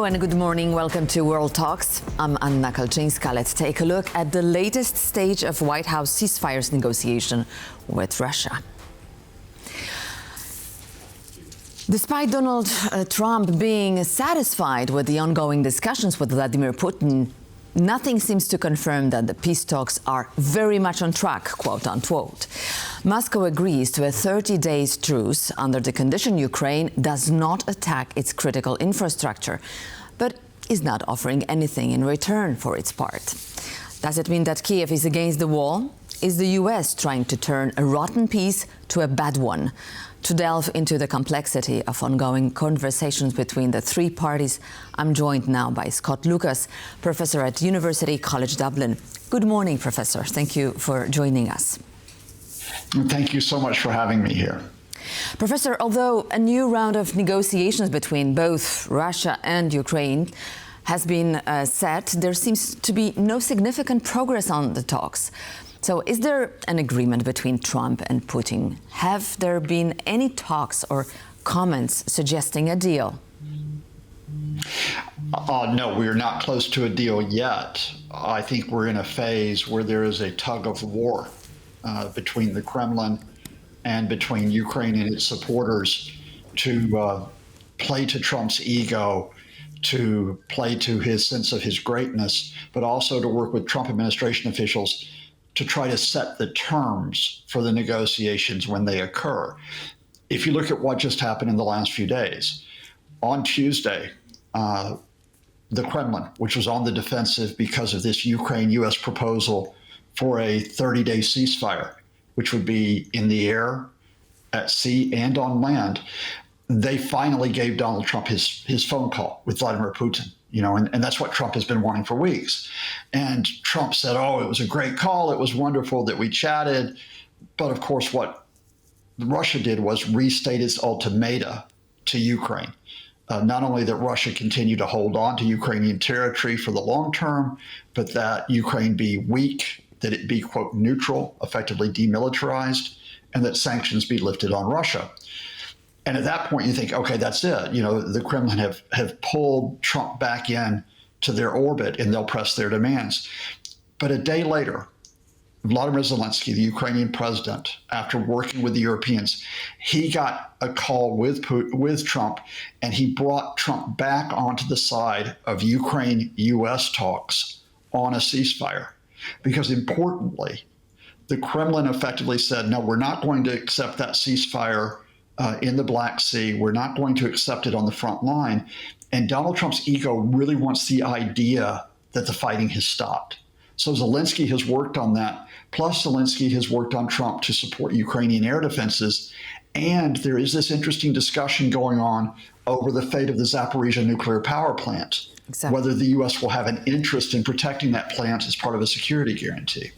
and good morning. Welcome to World Talks. I'm Anna Kalczyńska. Let's take a look at the latest stage of White House ceasefire negotiation with Russia. Despite Donald Trump being satisfied with the ongoing discussions with Vladimir Putin, nothing seems to confirm that the peace talks are very much on track, quote unquote. Moscow agrees to a 30-day truce under the condition Ukraine does not attack its critical infrastructure, but is not offering anything in return for its part. Does it mean that Kyiv is against the wall? Is the US trying to turn a rotten peace to a bad one? To delve into the complexity of ongoing conversations between the three parties, I'm joined now by Scott Lucas, professor at University College Dublin. Good morning, Professor. Thank you for joining us. Thank you so much for having me here. Professor, although a new round of negotiations between both Russia and Ukraine has been set, there seems to be no significant progress on the talks. So is there an agreement between Trump and Putin? Have there been any talks or comments suggesting a deal? No, we're not close to a deal yet. I think we're in a phase where there is a tug of war between the Kremlin and between Ukraine and its supporters to play to Trump's ego, to play to his sense of his greatness, but also to work with Trump administration officials to try to set the terms for the negotiations when they occur. If you look at what just happened in the last few days, on Tuesday, the Kremlin, which was on the defensive because of this Ukraine-US proposal for a 30-day ceasefire, which would be in the air, at sea, and on land, they finally gave Donald Trump his phone call with Vladimir Putin. And that's what Trump has been wanting for weeks. And Trump said, oh, it was a great call. It was wonderful that we chatted. But of course, what Russia did was restate its ultimatum to Ukraine. Not only that Russia continue to hold on to Ukrainian territory for the long term, but that Ukraine be weak, that it be, quote, neutral, effectively demilitarized, and that sanctions be lifted on Russia. And at that point, you think, okay, that's it. The Kremlin have pulled Trump back in to their orbit and they'll press their demands. But a day later, Vladimir Zelensky, the Ukrainian president, after working with the Europeans, he got a call with Trump, and he brought Trump back onto the side of Ukraine-US talks on a ceasefire. Because importantly, the Kremlin effectively said, no, we're not going to accept that ceasefire in the Black Sea. We're not going to accept it on the front line. And Donald Trump's ego really wants the idea that the fighting has stopped. So Zelensky has worked on that. Plus, Zelensky has worked on Trump to support Ukrainian air defenses. And there is this interesting discussion going on over the fate of the Zaporizhzhia nuclear power plant, whether the U.S. will have an interest in protecting that plant as part of a security guarantee.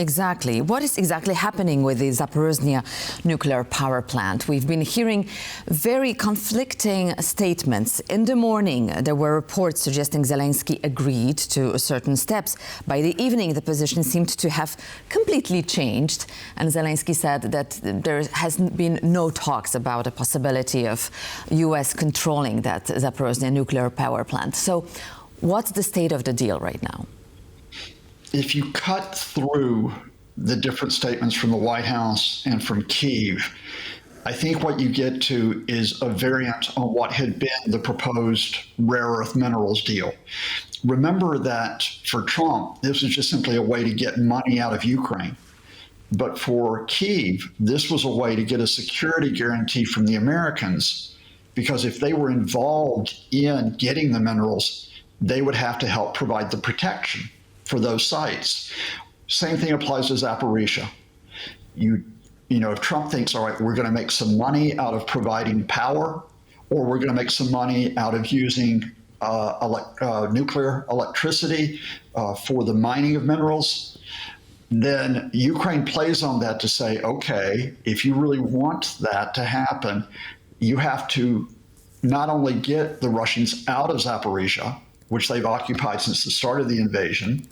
Exactly. What is exactly happening with the Zaporizhzhia nuclear power plant? We've been hearing very conflicting statements. In the morning, there were reports suggesting Zelensky agreed to certain steps. By the evening, the position seemed to have completely changed. And Zelensky said that there has been no talks about a possibility of U.S. controlling that Zaporizhzhia nuclear power plant. So what's the state of the deal right now? If you cut through the different statements from the White House and from Kyiv, I think what you get to is a variant on what had been the proposed rare earth minerals deal. Remember that for Trump, this was just simply a way to get money out of Ukraine. But for Kyiv, this was a way to get a security guarantee from the Americans, because if they were involved in getting the minerals, they would have to help provide the protection for those sites. Same thing applies to Zaporizhzhia. If Trump thinks, all right, we're going to make some money out of providing power, or we're going to make some money out of using nuclear electricity for the mining of minerals, then Ukraine plays on that to say, okay, if you really want that to happen, you have to not only get the Russians out of Zaporizhzhia, which they've occupied since the start of the invasion,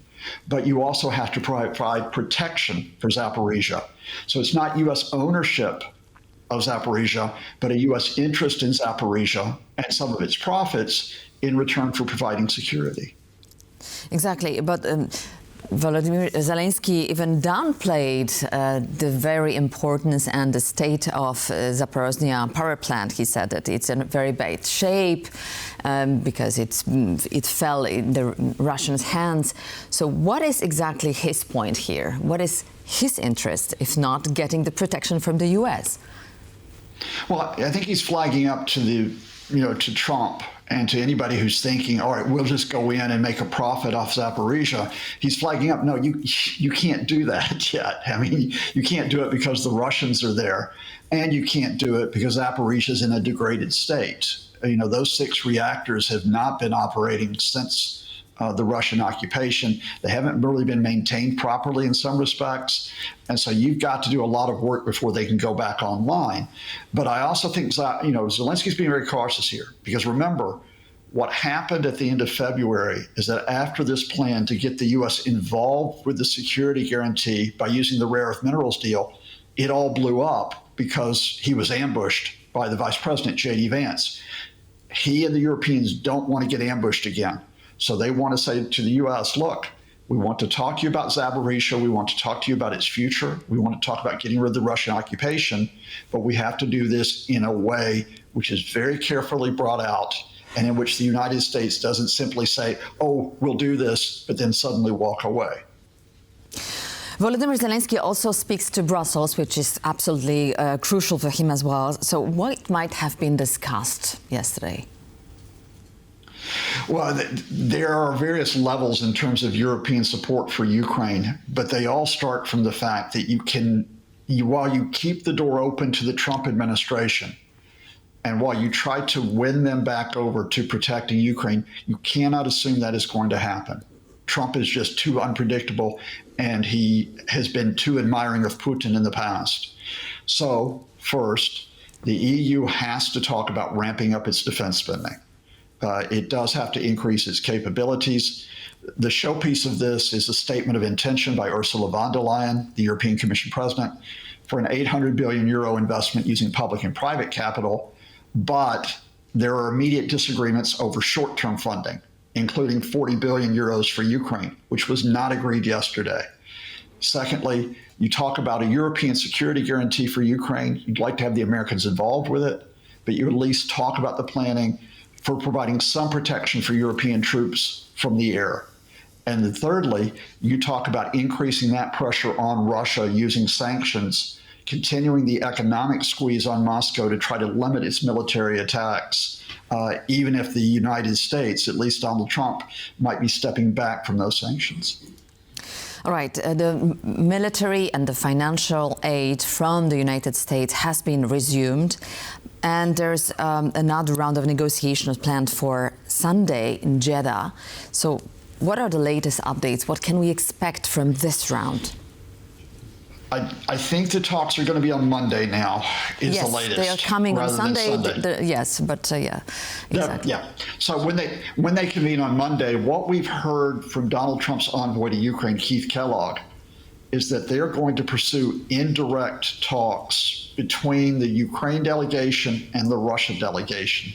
but you also have to provide protection for Zaporizhzhia. So it's not U.S. ownership of Zaporizhia, but a U.S. interest in Zaporizhia and some of its profits in return for providing security. Exactly, but Volodymyr Zelensky even downplayed the very importance and the state of Zaporizhia power plant. He said that it's in very bad shape because it fell in the Russians' hands. So what is exactly his point here? What is his interest, if not getting the protection from the U.S.? Well, I think he's flagging up to to Trump and to anybody who's thinking, all right, we'll just go in and make a profit off Zaporizhia. He's flagging up, no, you can't do that yet. I mean, you can't do it because the Russians are there, and you can't do it because Zaporizhia is in a degraded state. Those 6 reactors have not been operating since the Russian occupation. They haven't really been maintained properly in some respects. And so you've got to do a lot of work before they can go back online. But I also think, Zelensky's being very cautious here, because remember, what happened at the end of February is that after this plan to get the U.S. involved with the security guarantee by using the rare earth minerals deal, it all blew up because he was ambushed by the Vice President, J.D. Vance. He and the Europeans don't want to get ambushed again. So they want to say to the U.S., look, we want to talk to you about Zaporizhia. We want to talk to you about its future. We want to talk about getting rid of the Russian occupation. But we have to do this in a way which is very carefully brought out and in which the United States doesn't simply say, oh, we'll do this, but then suddenly walk away. Volodymyr Zelensky also speaks to Brussels, which is absolutely crucial for him as well. So what might have been discussed yesterday? Well, there are various levels in terms of European support for Ukraine, but they all start from the fact that while you keep the door open to the Trump administration, and while you try to win them back over to protecting Ukraine, you cannot assume that is going to happen. Trump is just too unpredictable, and he has been too admiring of Putin in the past. So, first, the EU has to talk about ramping up its defense spending. It does have to increase its capabilities. The showpiece of this is a statement of intention by Ursula von der Leyen, the European Commission president, for an 800 billion euro investment using public and private capital. But there are immediate disagreements over short-term funding, including 40 billion euros for Ukraine, which was not agreed yesterday. Secondly, you talk about a European security guarantee for Ukraine. You'd like to have the Americans involved with it, but you at least talk about the planning for providing some protection for European troops from the air. And then thirdly, you talk about increasing that pressure on Russia using sanctions, continuing the economic squeeze on Moscow to try to limit its military attacks, even if the United States, at least Donald Trump, might be stepping back from those sanctions. All right, the military and the financial aid from the United States has been resumed, and there's another round of negotiations planned for Sunday in Jeddah. So what are the latest updates? What can we expect from this round? I think the talks are going to be on Monday now, is the latest. Yes, they are coming on Sunday. Yes, but yeah, exactly. Yeah. So when they convene on Monday, what we've heard from Donald Trump's envoy to Ukraine, Keith Kellogg, is that they're going to pursue indirect talks between the Ukraine delegation and the Russia delegation.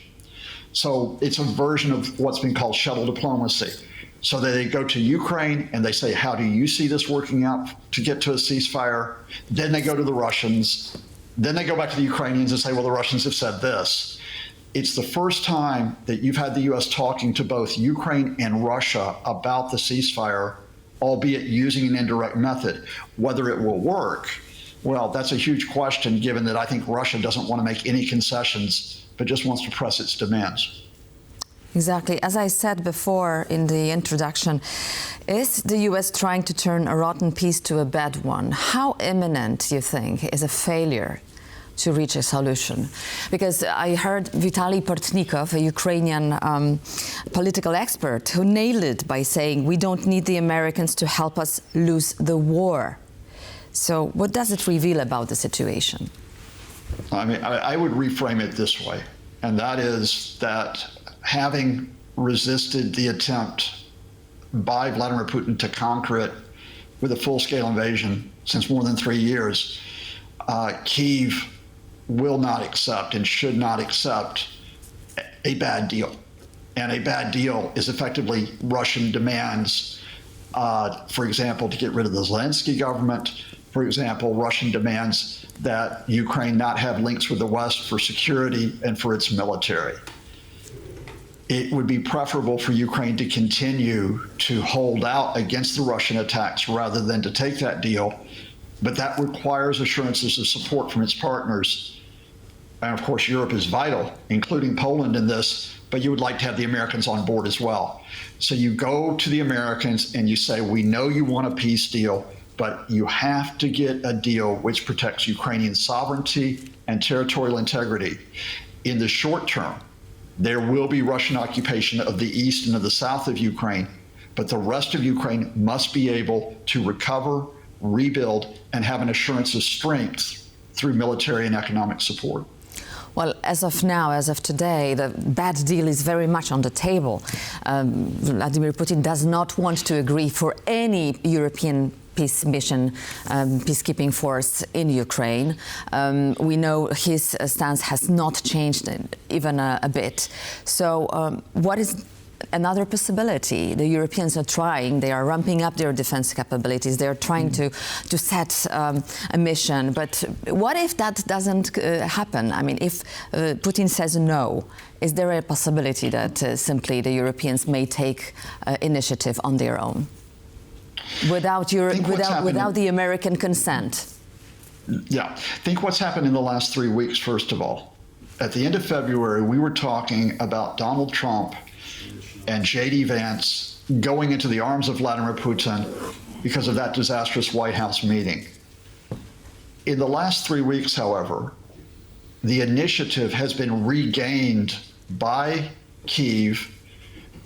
So it's a version of what's been called shuttle diplomacy. So they go to Ukraine and they say, how do you see this working out to get to a ceasefire? Then they go to the Russians. Then they go back to the Ukrainians and say, well, the Russians have said this. It's the first time that you've had the U.S. talking to both Ukraine and Russia about the ceasefire, albeit using an indirect method. Whether it will work, well, that's a huge question, given that I think Russia doesn't want to make any concessions, but just wants to press its demands. Exactly. As I said before in the introduction, is the U.S. trying to turn a rotten peace to a bad one? How imminent, do you think, is a failure to reach a solution? Because I heard Vitaly Portnikov, a Ukrainian political expert, who nailed it by saying, we don't need the Americans to help us lose the war. So what does it reveal about the situation? I mean, I would reframe it this way, and that is that having resisted the attempt by Vladimir Putin to conquer it with a full-scale invasion since more than 3 years, Kyiv will not accept and should not accept a bad deal. And a bad deal is effectively Russian demands, for example, to get rid of the Zelensky government. For example, Russian demands that Ukraine not have links with the West for security and for its military. It would be preferable for Ukraine to continue to hold out against the Russian attacks rather than to take that deal. But that requires assurances of support from its partners. And of course, Europe is vital, including Poland in this, but you would like to have the Americans on board as well. So you go to the Americans and you say, we know you want a peace deal, but you have to get a deal which protects Ukrainian sovereignty and territorial integrity. In the short term, there will be Russian occupation of the east and of the south of Ukraine, but the rest of Ukraine must be able to recover, rebuild, and have an assurance of strength through military and economic support. Well, as of now, as of today, the bad deal is very much on the table. Vladimir Putin does not want to agree for any European peace mission, peacekeeping force in Ukraine. We know his stance has not changed even a bit. So what is another possibility? The Europeans are trying, they are ramping up their defense capabilities, they are trying to set a mission. But what if that doesn't happen? I mean, if Putin says no, is there a possibility that simply the Europeans may take initiative on their own? Without the American consent? Yeah, think what's happened in the last 3 weeks, first of all. At the end of February, we were talking about Donald Trump and J.D. Vance going into the arms of Vladimir Putin because of that disastrous White House meeting. In the last 3 weeks, however, the initiative has been regained by Kyiv,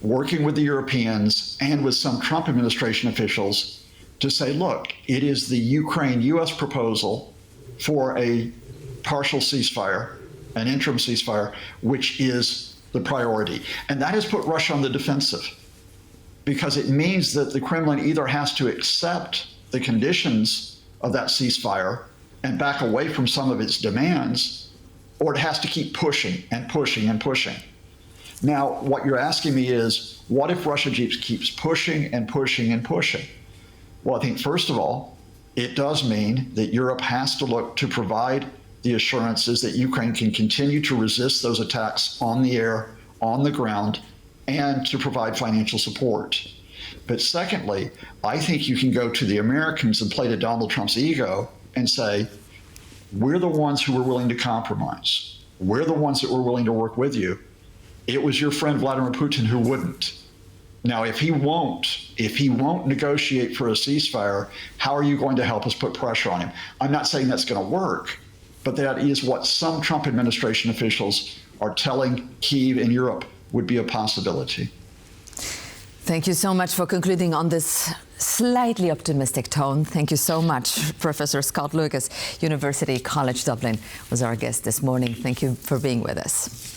working with the Europeans and with some Trump administration officials to say, look, it is the Ukraine-U.S. proposal for a partial ceasefire, an interim ceasefire, which is the priority. And that has put Russia on the defensive because it means that the Kremlin either has to accept the conditions of that ceasefire and back away from some of its demands, or it has to keep pushing and pushing and pushing. Now, what you're asking me is, what if Russia keeps pushing and pushing and pushing? Well, I think, first of all, it does mean that Europe has to look to provide the assurances that Ukraine can continue to resist those attacks on the air, on the ground, and to provide financial support. But secondly, I think you can go to the Americans and play to Donald Trump's ego and say, we're the ones who were willing to compromise. We're the ones that were willing to work with you. It was your friend Vladimir Putin who wouldn't. Now, if he won't negotiate for a ceasefire, how are you going to help us put pressure on him? I'm not saying that's going to work, but that is what some Trump administration officials are telling Kyiv and Europe would be a possibility. Thank you so much for concluding on this slightly optimistic tone. Thank you so much. Professor Scott Lucas, University College Dublin, was our guest this morning. Thank you for being with us.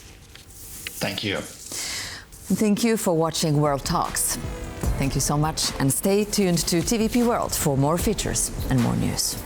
Thank you. Thank you for watching World Talks. Thank you so much, and stay tuned to TVP World for more features and more news.